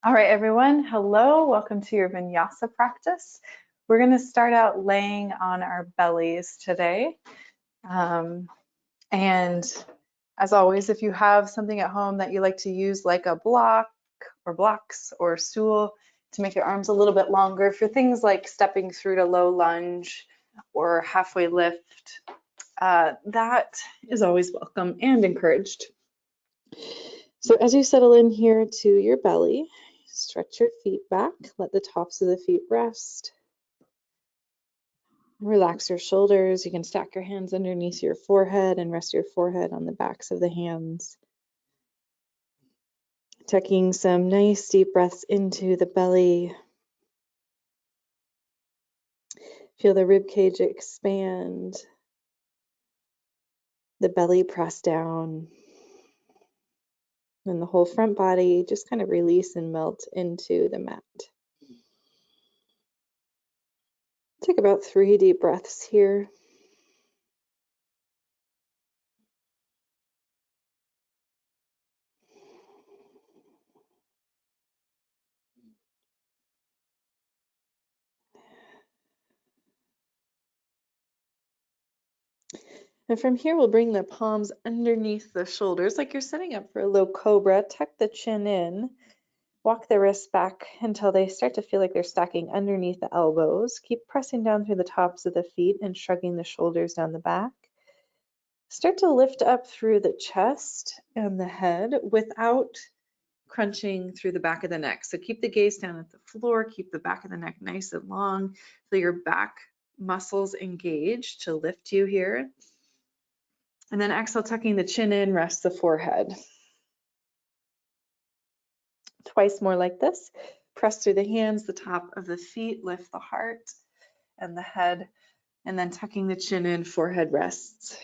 All right, everyone. Hello. Welcome to your vinyasa practice. We're going to start out laying on our bellies today. And as always, if you have something at home that you like to use, like a block or blocks or stool to make your arms a little bit longer, for things like stepping through to low lunge or halfway lift, that is always welcome and encouraged. So as you settle in here to your belly, stretch your feet back, let the tops of the feet rest. Relax your shoulders. You can stack your hands underneath your forehead and rest your forehead on the backs of the hands. Taking some nice deep breaths into the belly. Feel the rib cage expand, the belly press down, and the whole front body just kind of release and melt into the mat. Take about 3 deep breaths here. And from here, we'll bring the palms underneath the shoulders like you're setting up for a low cobra. Tuck the chin in. Walk the wrists back until they start to feel like they're stacking underneath the elbows. Keep pressing down through the tops of the feet and shrugging the shoulders down the back. Start to lift up through the chest and the head without crunching through the back of the neck. So keep the gaze down at the floor, keep the back of the neck nice and long. Feel your back muscles engaged to lift you here. And then exhale, tucking the chin in, rest the forehead. Twice more like this. Press through the hands, the top of the feet, lift the heart and the head, and then tucking the chin in, forehead rests.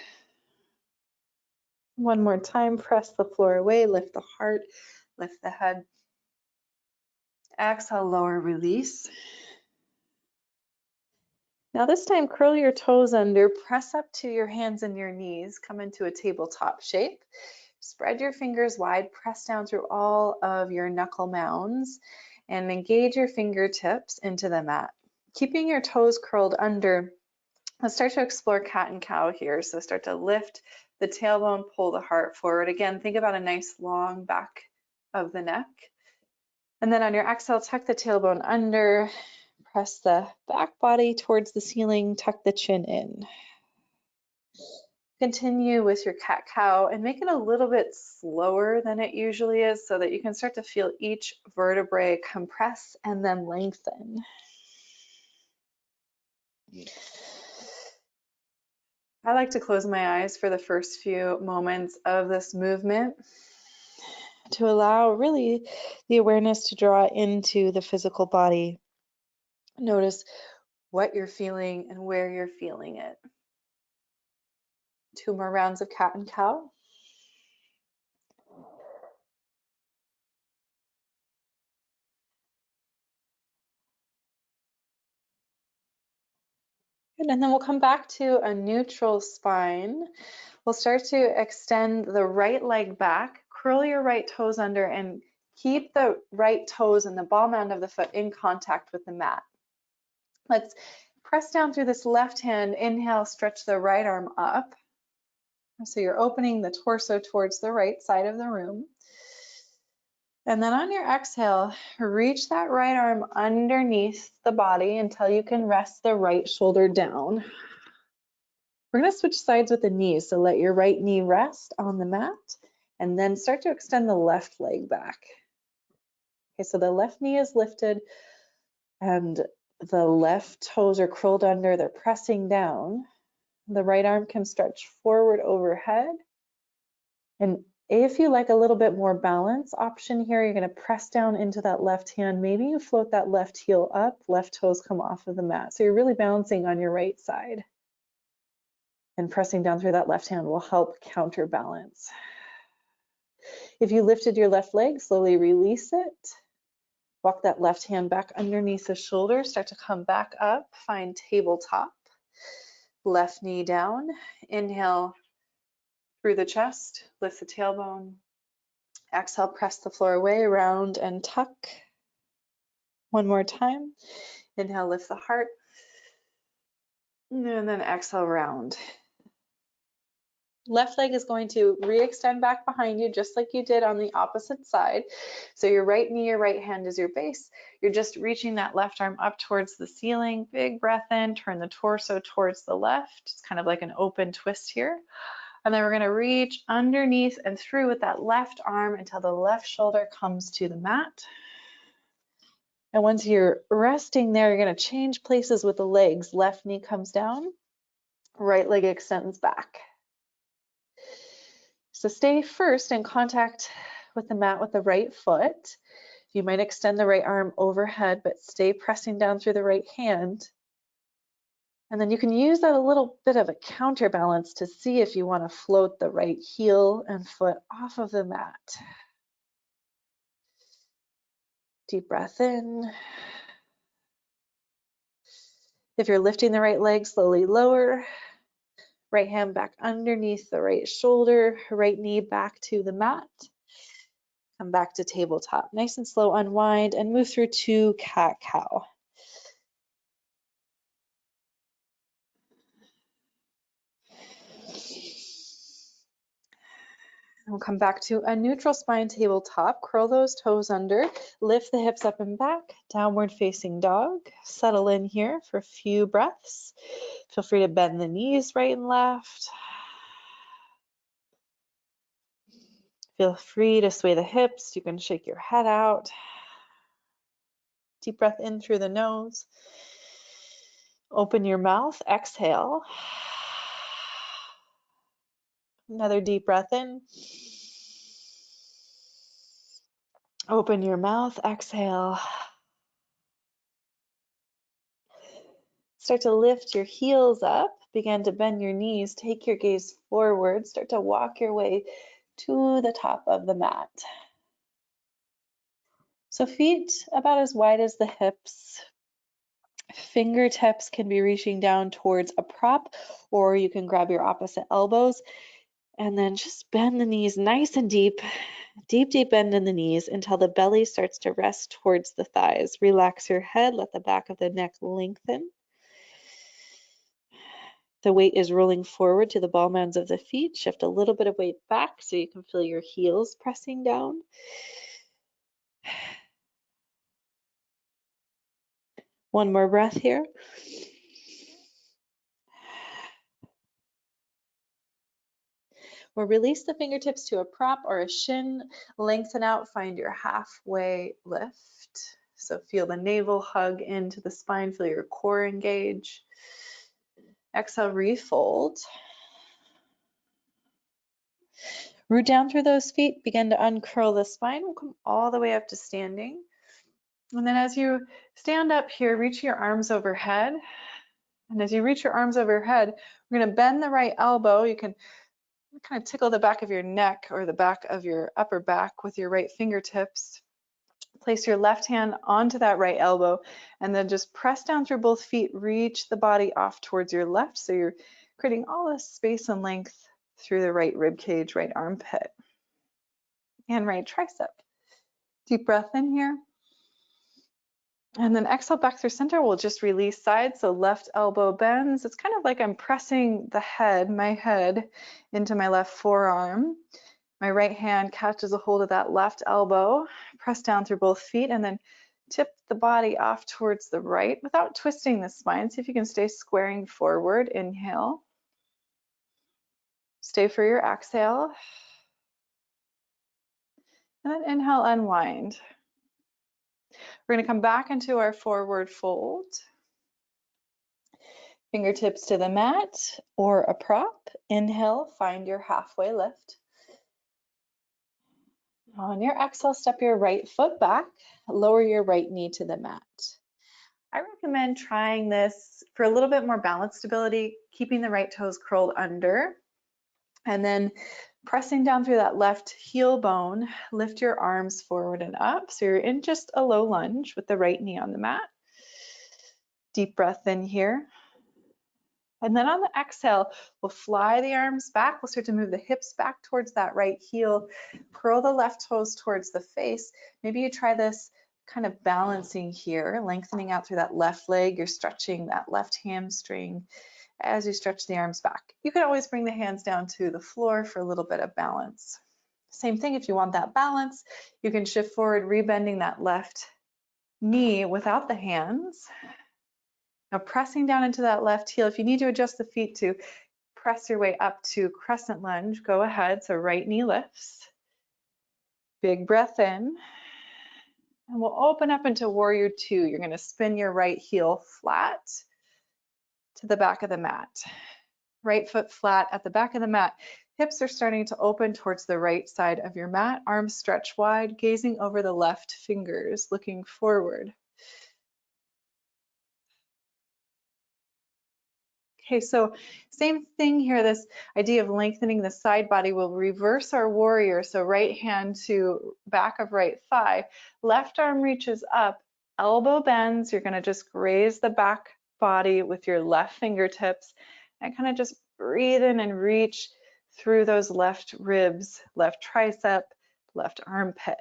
One more time, press the floor away, lift the heart, lift the head. Exhale, lower, release. Now this time, curl your toes under, press up to your hands and your knees, come into a tabletop shape. Spread your fingers wide, press down through all of your knuckle mounds, and engage your fingertips into the mat. Keeping your toes curled under, let's start to explore cat and cow here. So start to lift the tailbone, pull the heart forward. Again, think about a nice long back of the neck. And then on your exhale, tuck the tailbone under, press the back body towards the ceiling, tuck the chin in. Continue with your cat-cow and make it a little bit slower than it usually is so that you can start to feel each vertebrae compress and then lengthen. I like to close my eyes for the first few moments of this movement to allow really the awareness to draw into the physical body. Notice what you're feeling and where you're feeling it. 2 more rounds of cat and cow. Good, and then we'll come back to a neutral spine. We'll start to extend the right leg back, curl your right toes under, and keep the right toes and the ball mound of the foot in contact with the mat. Let's press down through this left hand. Inhale, stretch the right arm up. So you're opening the torso towards the right side of the room. And then on your exhale, reach that right arm underneath the body until you can rest the right shoulder down. We're going to switch sides with the knees, so let your right knee rest on the mat and then start to extend the left leg back. Okay, so the left knee is lifted and the left toes are curled under, they're pressing down. The right arm can stretch forward overhead. And if you like a little bit more balance option here, you're going to press down into that left hand. Maybe you float that left heel up, left toes come off of the mat. So you're really balancing on your right side. And pressing down through that left hand will help counterbalance. If you lifted your left leg, slowly release it. Walk that left hand back underneath the shoulder. Start to come back up. Find tabletop. Left knee down. Inhale through the chest. Lift the tailbone. Exhale, press the floor away, round and tuck. One more time. Inhale, lift the heart. And then exhale, round. Left leg is going to re-extend back behind you just like you did on the opposite side. So your right knee, your right hand is your base. You're just reaching that left arm up towards the ceiling. Big breath in, turn the torso towards the left. It's kind of like an open twist here. And then we're going to reach underneath and through with that left arm until the left shoulder comes to the mat. And once you're resting there, you're going to change places with the legs. Left knee comes down, right leg extends back. So stay first in contact with the mat with the right foot. You might extend the right arm overhead, but stay pressing down through the right hand. And then you can use that a little bit of a counterbalance to see if you want to float the right heel and foot off of the mat. Deep breath in. If you're lifting the right leg, slowly lower. Right hand back underneath the right shoulder, right knee back to the mat. Come back to tabletop. Nice and slow, unwind and move through to cat-cow. We'll come back to a neutral spine tabletop. Curl those toes under, lift the hips up and back, downward facing dog. Settle in here for a few breaths. Feel free to bend the knees right and left. Feel free to sway the hips. You can shake your head out. Deep breath in through the nose. Open your mouth, exhale. Another deep breath in. Open your mouth, exhale. Start to lift your heels up, begin to bend your knees, take your gaze forward, start to walk your way to the top of the mat. So feet about as wide as the hips. Fingertips can be reaching down towards a prop, or you can grab your opposite elbows and then just bend the knees nice and deep. Deep, deep bend in the knees until the belly starts to rest towards the thighs. Relax your head, let the back of the neck lengthen. The weight is rolling forward to the ball mounds of the feet. Shift a little bit of weight back so you can feel your heels pressing down. One more breath here. We'll release the fingertips to a prop or a shin. Lengthen out, find your halfway lift. So feel the navel hug into the spine, feel your core engage. Exhale, refold. Root down through those feet, begin to uncurl the spine. We'll come all the way up to standing. And then as you stand up here, reach your arms overhead. And as you reach your arms overhead, we're going to bend the right elbow. You can kind of tickle the back of your neck or the back of your upper back with your right fingertips. Place your left hand onto that right elbow and then just press down through both feet. Reach the body off towards your left so you're creating all this space and length through the right rib cage, right armpit, and right tricep. Deep breath in here. And then exhale back through center. We'll just release side. So left elbow bends. It's kind of like I'm pressing the head, my head, into my left forearm. My right hand catches a hold of that left elbow. Press down through both feet and then tip the body off towards the right without twisting the spine. See if you can stay squaring forward. Inhale. Stay for your exhale. And then inhale, unwind. We're going to come back into our forward fold. Fingertips to the mat or a prop. Inhale, find your halfway lift. On your exhale, step your right foot back, lower your right knee to the mat. I recommend trying this for a little bit more balance stability, keeping the right toes curled under, and then pressing down through that left heel bone, lift your arms forward and up. So you're in just a low lunge with the right knee on the mat. Deep breath in here. And then on the exhale, we'll fly the arms back. We'll start to move the hips back towards that right heel. Curl the left toes towards the face. Maybe you try this kind of balancing here, lengthening out through that left leg. You're stretching that left hamstring as you stretch the arms back. You can always bring the hands down to the floor for a little bit of balance. Same thing, if you want that balance, you can shift forward, rebending that left knee without the hands. Now pressing down into that left heel. If you need to adjust the feet to press your way up to crescent lunge, go ahead. So right knee lifts. Big breath in. And we'll open up into warrior two. You're going to spin your right heel flat to the back of the mat. Right foot flat at the back of the mat. Hips are starting to open towards the right side of your mat. Arms stretch wide, gazing over the left fingers, looking forward. Okay, so same thing here, this idea of lengthening the side body. We'll reverse our warrior. So right hand to back of right thigh, left arm reaches up, elbow bends. You're gonna just graze the back body with your left fingertips and kind of just breathe in and reach through those left ribs, left tricep, left armpit.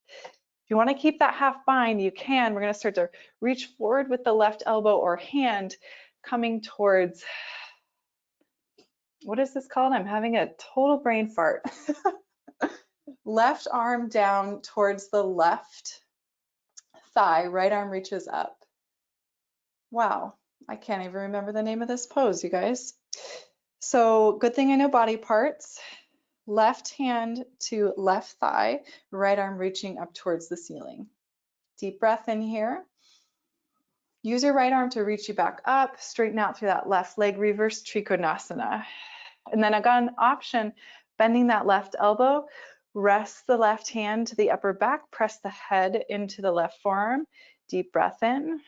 If you want to keep that half bind, you can. We're going to start to reach forward with the left elbow or hand coming towards, what is this called? I'm having a total brain fart. Left arm down towards the left thigh, right arm reaches up. Wow, I can't even remember the name of this pose, you guys. So good thing I know body parts. Left hand to left thigh, right arm reaching up towards the ceiling. Deep breath in here. Use your right arm to reach you back up, straighten out through that left leg, reverse Trikonasana. And then again, option, bending that left elbow, rest the left hand to the upper back, press the head into the left forearm. Deep breath in.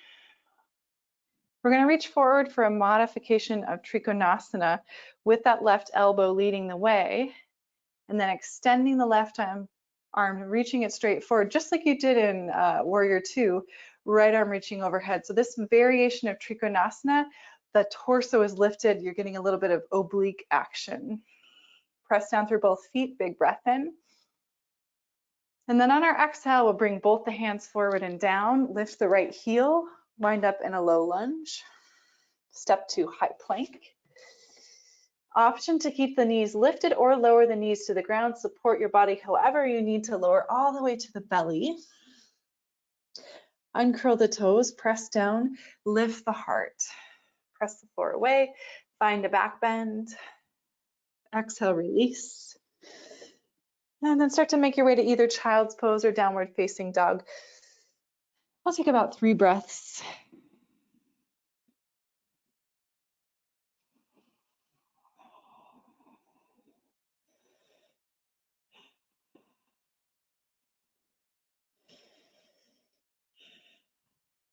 We're going to reach forward for a modification of Trikonasana with that left elbow leading the way, and then extending the left arm, reaching it straight forward, just like you did in Warrior Two, right arm reaching overhead. So this variation of Trikonasana, the torso is lifted, you're getting a little bit of oblique action. Press down through both feet, big breath in. And then on our exhale, we'll bring both the hands forward and down, lift the right heel, wind up in a low lunge. Step to high plank. Option to keep the knees lifted or lower the knees to the ground. Support your body however you need to lower all the way to the belly. Uncurl the toes, press down, lift the heart. Press the floor away, find a back bend. Exhale, release. And then start to make your way to either child's pose or downward facing dog. I'll take about 3 breaths.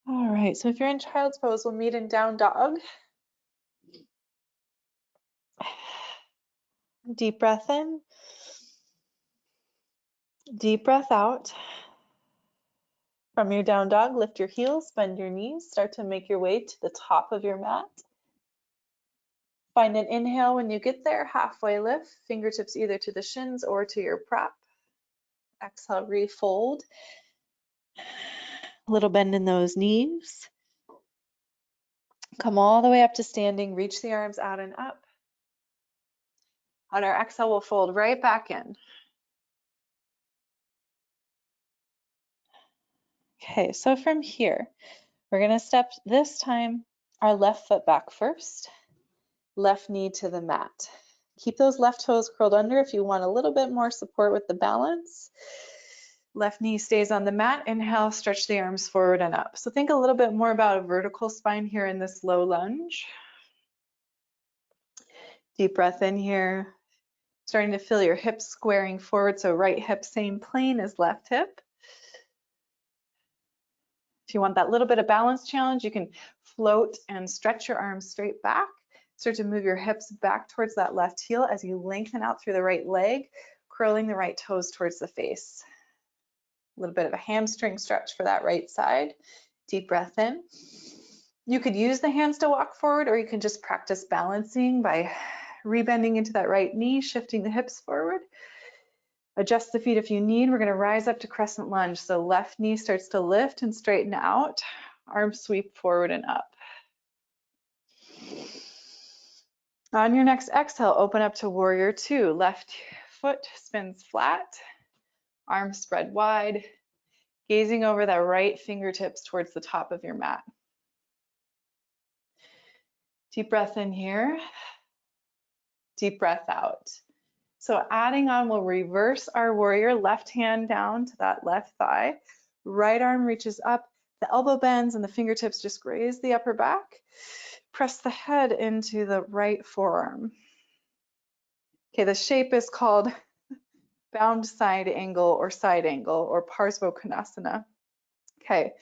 All right, so if you're in child's pose, we'll meet in down dog. Deep breath in, deep breath out. From your down dog, lift your heels, bend your knees, start to make your way to the top of your mat. Find an inhale when you get there, halfway lift, fingertips either to the shins or to your prop. Exhale, refold. A little bend in those knees. Come all the way up to standing, reach the arms out and up. On our exhale, we'll fold right back in. Okay, so from here, we're gonna step this time our left foot back first, left knee to the mat. Keep those left toes curled under if you want a little bit more support with the balance. Left knee stays on the mat. Inhale, stretch the arms forward and up. So think a little bit more about a vertical spine here in this low lunge. Deep breath in here. Starting to feel your hips squaring forward. So right hip same plane as left hip. If you want that little bit of balance challenge, you can float and stretch your arms straight back. Start to move your hips back towards that left heel as you lengthen out through the right leg, curling the right toes towards the face. A little bit of a hamstring stretch for that right side. Deep breath in. You could use the hands to walk forward, or you can just practice balancing by rebending into that right knee, shifting the hips forward. Adjust the feet if you need. We're going to rise up to crescent lunge. So left knee starts to lift and straighten out. Arms sweep forward and up. On your next exhale, open up to warrior two. Left foot spins flat, arms spread wide, gazing over that right fingertips towards the top of your mat. Deep breath in here, deep breath out. So adding on, we'll reverse our warrior, left hand down to that left thigh, right arm reaches up, the elbow bends and the fingertips just graze the upper back. Press the head into the right forearm. Okay, the shape is called bound side angle or Parsva Konasana. Okay,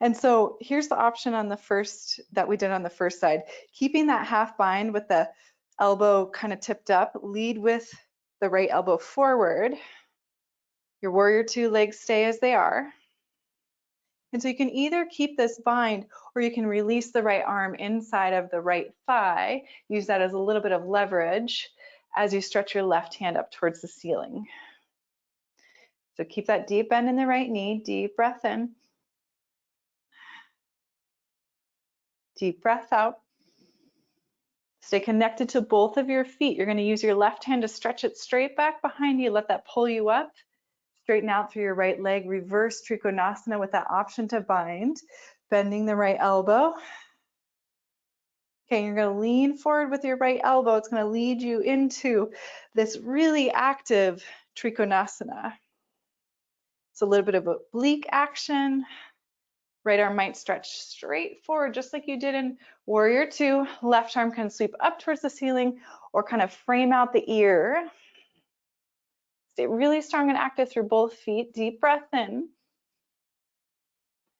and so here's the option on the first that we did on the first side. Keeping that half bind with the elbow kind of tipped up, lead with the right elbow forward. Your warrior two legs stay as they are. And so you can either keep this bind or you can release the right arm inside of the right thigh. Use that as a little bit of leverage as you stretch your left hand up towards the ceiling. So keep that deep bend in the right knee, deep breath in. Deep breath out. Stay connected to both of your feet. You're going to use your left hand to stretch it straight back behind you. Let that pull you up. Straighten out through your right leg. Reverse Trikonasana with that option to bind. Bending the right elbow. Okay, you're going to lean forward with your right elbow. It's going to lead you into this really active Trikonasana. It's a little bit of oblique action. Right arm might stretch straight forward, just like you did in Warrior Two. Left arm can sweep up towards the ceiling or kind of frame out the ear. Stay really strong and active through both feet. Deep breath in.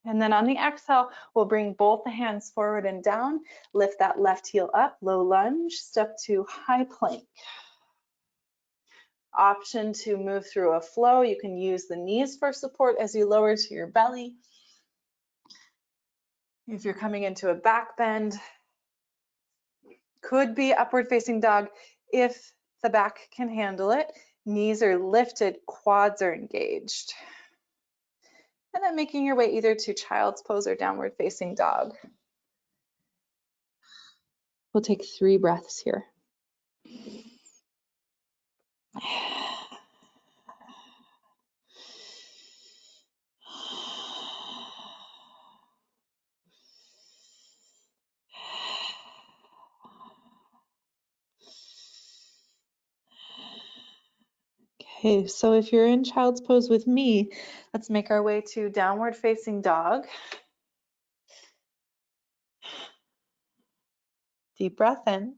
And then on the exhale, we'll bring both the hands forward and down. Lift that left heel up, low lunge, step to high plank. Option to move through a flow. You can use the knees for support as you lower to your belly. If you're coming into a back bend, could be upward facing dog if the back can handle it. Knees are lifted, quads are engaged. And then making your way either to child's pose or downward facing dog. We'll take 3 breaths here. Okay, so if you're in child's pose with me, let's make our way to downward facing dog. Deep breath in.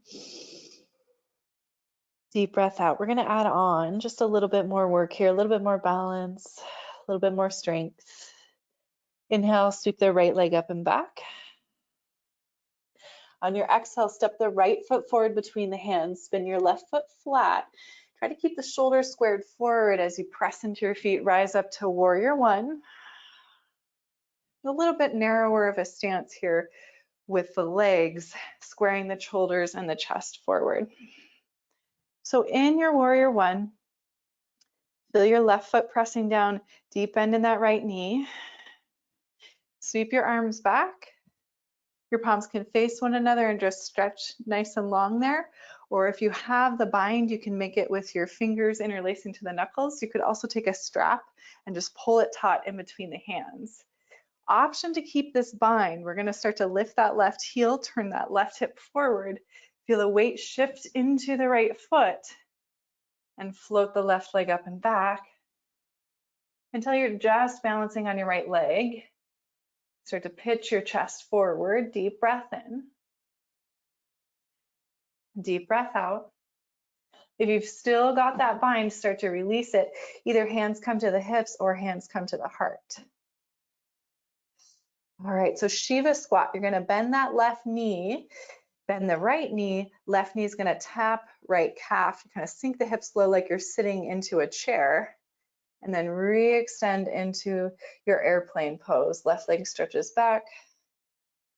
Deep breath out. We're going to add on just a little bit more work here, a little bit more balance, a little bit more strength. Inhale, sweep the right leg up and back. On your exhale, step the right foot forward between the hands. Spin your left foot flat. Try to keep the shoulders squared forward as you press into your feet. Rise up to Warrior One. A little bit narrower of a stance here with the legs, squaring the shoulders and the chest forward. So in your Warrior One, feel your left foot pressing down, deep bend in that right knee. Sweep your arms back. Your palms can face one another and just stretch nice and long there. Or if you have the bind, you can make it with your fingers interlacing to the knuckles. You could also take a strap and just pull it taut in between the hands. Option to keep this bind. We're going to start to lift that left heel, turn that left hip forward. Feel the weight shift into the right foot and float the left leg up and back until you're just balancing on your right leg. Start to pitch your chest forward. Deep breath in. Deep breath out. If you've still got that bind, start to release it. Either hands come to the hips or hands come to the heart. All right, so Shiva squat. You're going to bend that left knee, bend the right knee. Left knee is going to tap right calf. You kind of sink the hips low like you're sitting into a chair. And then re-extend into your airplane pose. Left leg stretches back,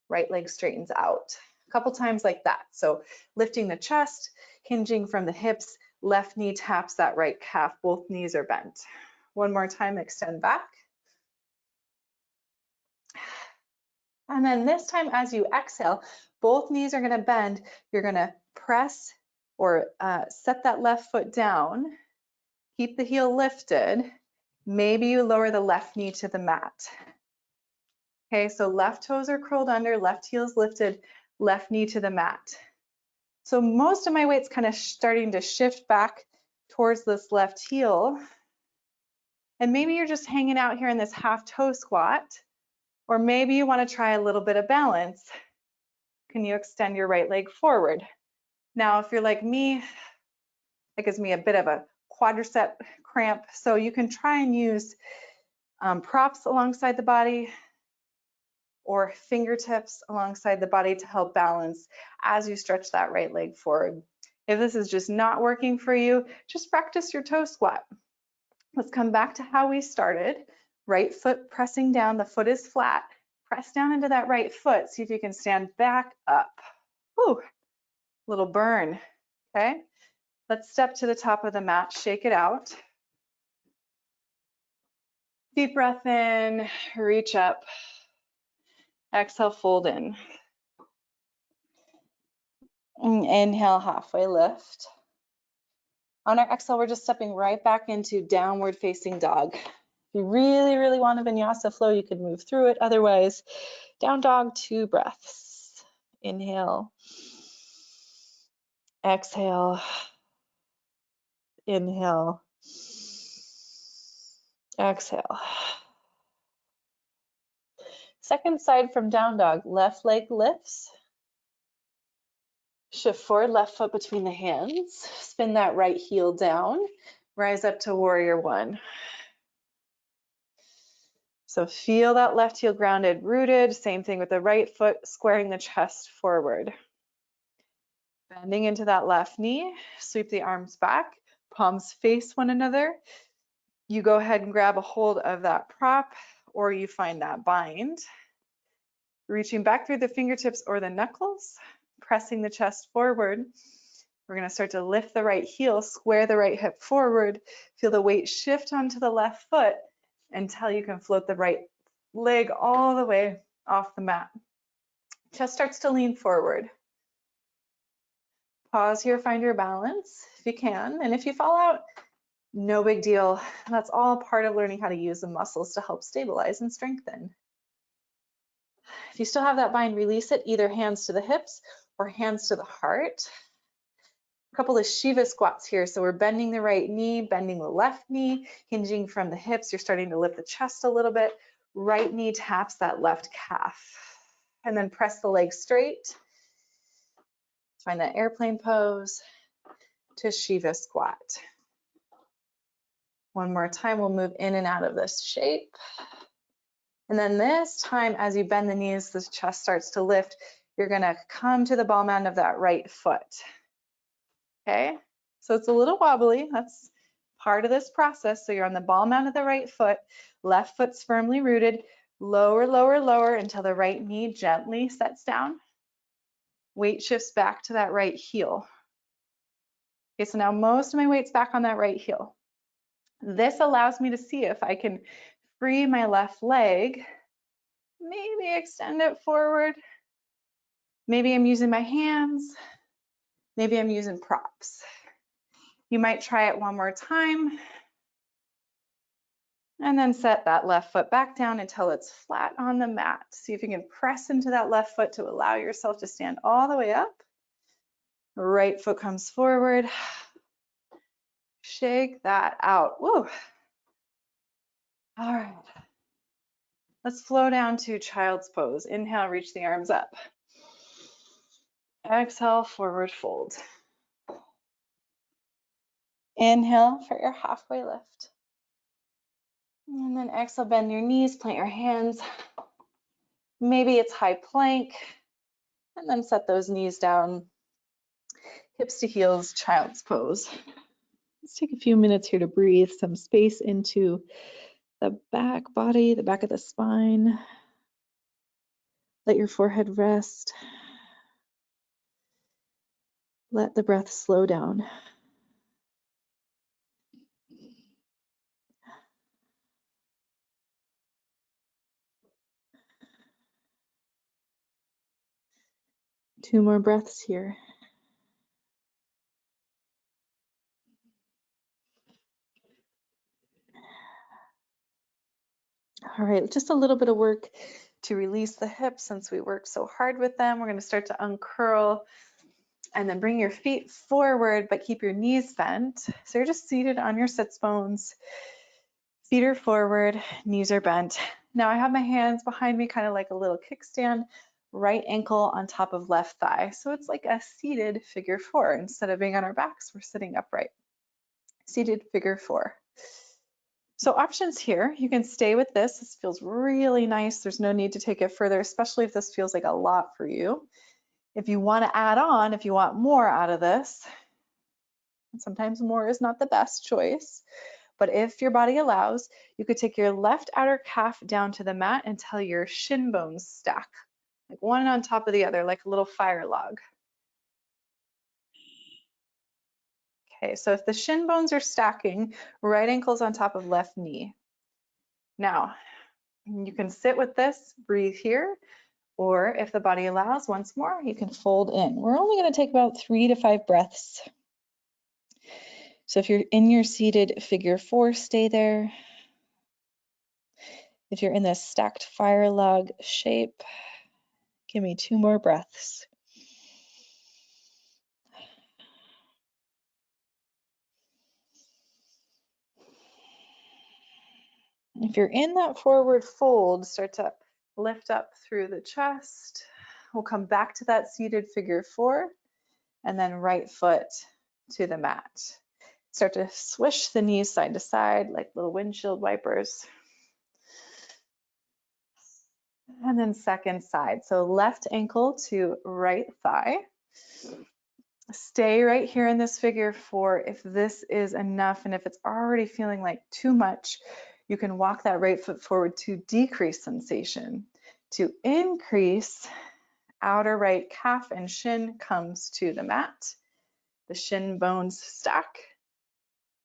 right leg straightens out. A couple times like that. So lifting the chest, hinging from the hips, left knee taps that right calf, both knees are bent. One more time, extend back. And then this time as you exhale, both knees are gonna bend. You're gonna press or set that left foot down. Keep the heel lifted. Maybe you lower the left knee to the mat. Okay, so left toes are curled under, left heel's lifted, left knee to the mat. So most of my weight's kind of starting to shift back towards this left heel. And maybe you're just hanging out here in this half toe squat, or maybe you want to try a little bit of balance. Can you extend your right leg forward? Now, if you're like me, that gives me a bit of a quadricep cramp. So you can try and use props alongside the body or fingertips alongside the body to help balance as you stretch that right leg forward. If this is just not working for you, just practice your toe squat. Let's come back to how we started. Right foot pressing down, the foot is flat. Press down into that right foot. See if you can stand back up. Whew, little burn, okay? Let's step to the top of the mat, shake it out. Deep breath in, reach up. Exhale, fold in. Inhale, halfway lift. On our exhale, we're just stepping right back into downward facing dog. If you really, really want a vinyasa flow, you could move through it. Otherwise, down dog, 2 breaths. Inhale. Exhale. Inhale. Exhale. Second side from down dog, left leg lifts. Shift forward, left foot between the hands. Spin that right heel down. Rise up to warrior one. So feel that left heel grounded, rooted. Same thing with the right foot, squaring the chest forward. Bending into that left knee, sweep the arms back, palms face one another. You go ahead and grab a hold of that prop or you find that bind. Reaching back through the fingertips or the knuckles, pressing the chest forward. We're going to start to lift the right heel, square the right hip forward, feel the weight shift onto the left foot until you can float the right leg all the way off the mat. Chest starts to lean forward. Pause here, find your balance if you can. And if you fall out, no big deal. That's all part of learning how to use the muscles to help stabilize and strengthen. If you still have that bind, release it, either hands to the hips or hands to the heart. A couple of Shiva squats here. So we're bending the right knee, bending the left knee, hinging from the hips. You're starting to lift the chest a little bit. Right knee taps that left calf. And then press the leg straight. Find that airplane pose to Shiva squat. One more time, we'll move in and out of this shape. And then this time, as you bend the knees, the chest starts to lift. You're gonna come to the ball mound of that right foot. Okay, so it's a little wobbly. That's part of this process. So you're on the ball mound of the right foot, left foot's firmly rooted, lower, lower, lower until the right knee gently sets down. Weight shifts back to that right heel. Okay, so now most of my weight's back on that right heel. This allows me to see if I can free my left leg, maybe extend it forward. Maybe I'm using my hands. Maybe I'm using props. You might try it one more time. And then set that left foot back down until it's flat on the mat. See if you can press into that left foot to allow yourself to stand all the way up. Right foot comes forward. Shake that out. Woo. All right. Let's flow down to child's pose. Inhale, reach the arms up. Exhale, forward fold. Inhale for your halfway lift. And then exhale, bend your knees, plant your hands. Maybe it's high plank. And then set those knees down. Hips to heels, child's pose. Let's take a few minutes here to breathe some space into the back body, the back of the spine. Let your forehead rest. Let the breath slow down. 2 more breaths here. All right, just a little bit of work to release the hips since we worked so hard with them. We're going to start to uncurl and then bring your feet forward, but keep your knees bent. So you're just seated on your sits bones. Feet are forward, knees are bent. Now I have my hands behind me, kind of like a little kickstand, right ankle on top of left thigh. So it's like a seated figure four. Instead of being on our backs, we're sitting upright. Seated figure four. So options here, you can stay with this. This feels really nice. There's no need to take it further, especially if this feels like a lot for you. If you want to add on, if you want more out of this, and sometimes more is not the best choice, but if your body allows, you could take your left outer calf down to the mat until your shin bones stack, like one on top of the other, like a little fire log. Okay, so if the shin bones are stacking, right ankle's on top of left knee. Now, you can sit with this, breathe here, or if the body allows, once more, you can fold in. We're only going to take about 3 to 5 breaths. So if you're in your seated figure four, stay there. If you're in this stacked fire log shape, give me 2 more breaths. If you're in that forward fold, start to lift up through the chest. We'll come back to that seated figure four and then right foot to the mat. Start to swish the knees side to side like little windshield wipers. And then second side. So left ankle to right thigh. Stay right here in this figure four. If this is enough and if it's already feeling like too much, you can walk that right foot forward to decrease sensation. To increase, outer right calf and shin comes to the mat. The shin bones stack.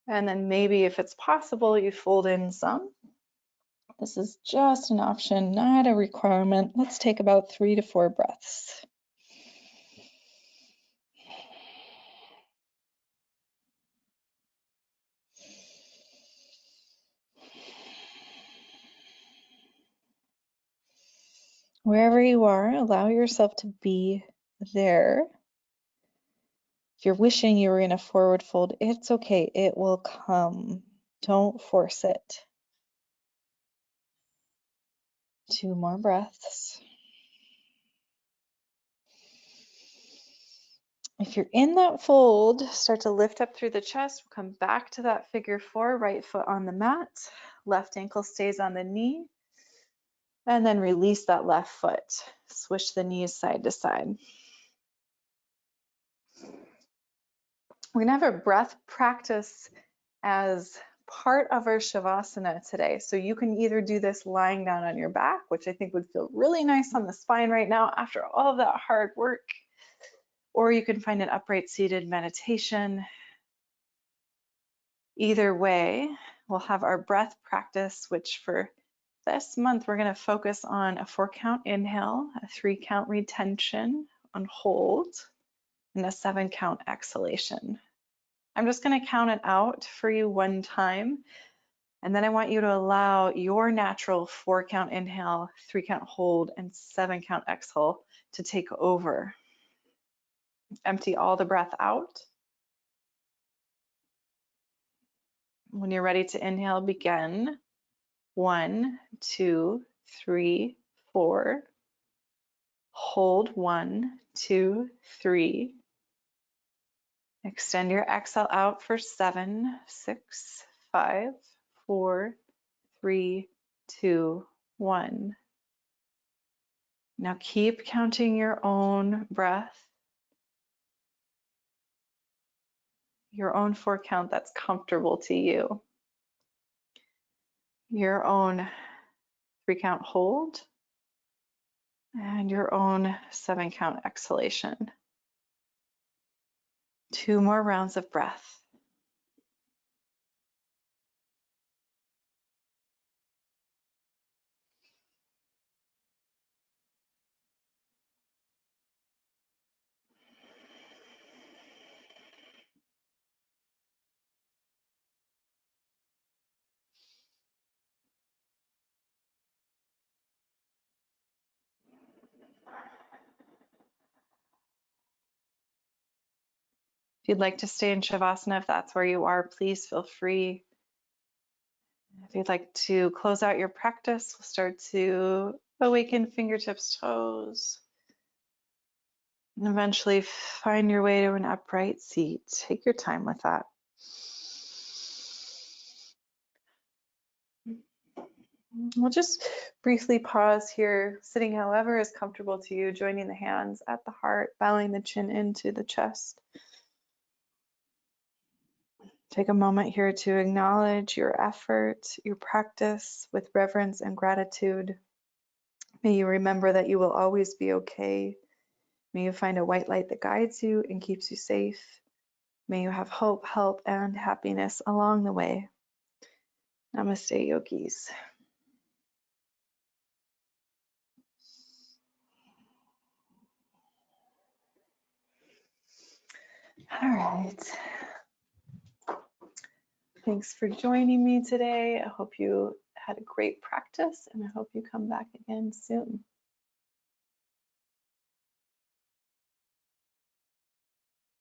And then maybe if it's possible, you fold in some. This is just an option, not a requirement. Let's take about 3 to 4 breaths. Wherever you are, allow yourself to be there. If you're wishing you were in a forward fold, it's okay. It will come. Don't force it. 2 more breaths. If you're in that fold, start to lift up through the chest. We'll come back to that figure four, right foot on the mat. Left ankle stays on the knee. And then release that left foot. Swish the knees side to side. We're gonna have a breath practice as part of our Shavasana today. So you can either do this lying down on your back, which I think would feel really nice on the spine right now after all of that hard work, or you can find an upright seated meditation. Either way, we'll have our breath practice, which for this month, we're gonna focus on a 4-count inhale, a 3-count retention on hold, and a 7-count exhalation. I'm just going to count it out for you one time, and then I want you to allow your natural 4-count inhale, 3-count hold, and 7-count exhale to take over. Empty all the breath out. When you're ready to inhale, begin. 1, 2, 3, 4. Hold 1, 2, 3. Extend your exhale out for 7, 6, 5, 4, 3, 2, 1. Now keep counting your own breath, your own 4-count that's comfortable to you, your own 3-count hold, and your own 7-count exhalation. 2 more rounds of breath. If you'd like to stay in Shavasana, if that's where you are, please feel free. If you'd like to close out your practice, we'll start to awaken fingertips, toes, and eventually find your way to an upright seat. Take your time with that. We'll just briefly pause here, sitting however is comfortable to you, joining the hands at the heart, bowing the chin into the chest. Take a moment here to acknowledge your effort, your practice with reverence and gratitude. May you remember that you will always be okay. May you find a white light that guides you and keeps you safe. May you have hope, help, and happiness along the way. Namaste, yogis. All right. Thanks for joining me today. I hope you had a great practice, and I hope you come back again soon.